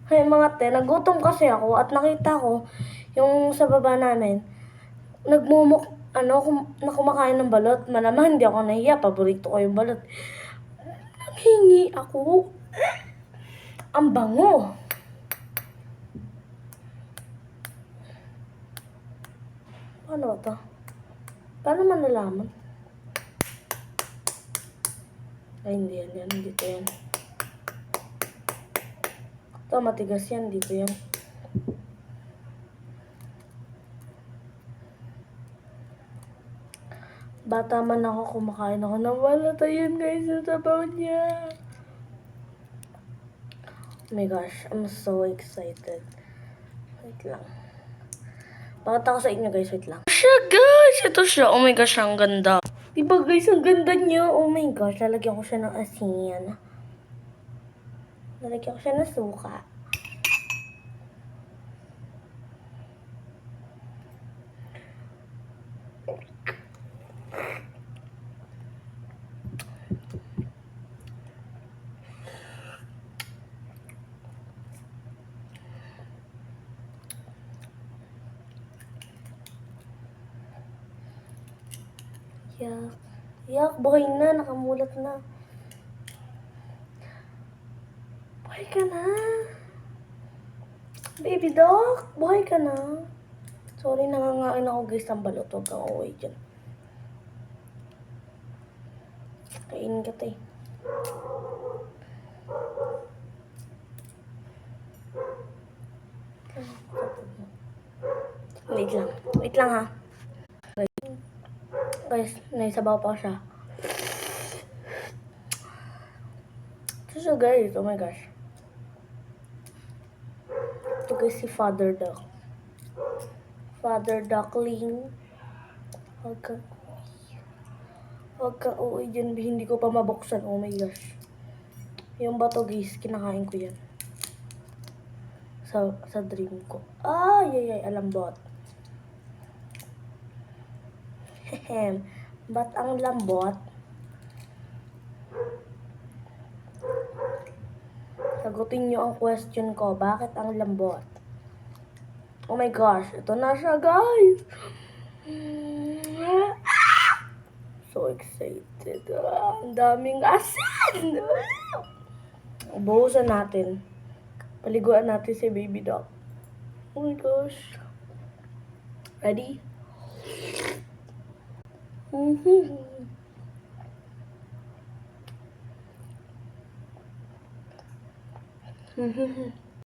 Hey mga te, nagutom kasi ako at nakita ko yung sa baba namin, kumakain ng balot. Malamang hindi ako nahiya, paborito ko yung balot. Nanghingi ako. Ang bango. Ano to? Paano man nalaman? Ay, hindi yan. Dito yan. Ito, matigas yan. Dito yan. Bata man ako, kumakain ako ng balot. Ayun guys, yung sabaw niya. Oh my gosh, I'm so excited. Wait lang. Pakita ko sa inyo guys, wait lang. Siya guys, ito siya. Oh my gosh, ang ganda. Diba guys, ang ganda niya. Oh my gosh, lalagyan ko siya ng asin. Lalagyan ko siya ng suka. Yak. Yak, buhay na. Nakamulat na. Buhay ka na. Baby dog, buhay ka na. Sorry, nangangain ako guys ng balot. Huwag kang uwi dyan. Kainin ka tayo. Wait lang ha. Guys, naisabaw pa siya. Ito siya guys, oh my gosh. Ito guys si Father Duck. Father Duckling. Huwag kang uwi dyan, hindi ko pa mabuksan, oh my gosh. Yung bato guys, kinakain ko yan. Sa dream ko. Ay, alambot. Hehem. Ba't ang lambot? Sagutin nyo ang question ko. Bakit ang lambot? Oh my gosh. Ito na siya, guys. So excited. Ang daming asin. Buhusan natin. Paliguan natin si baby dog. Oh my gosh. Ready?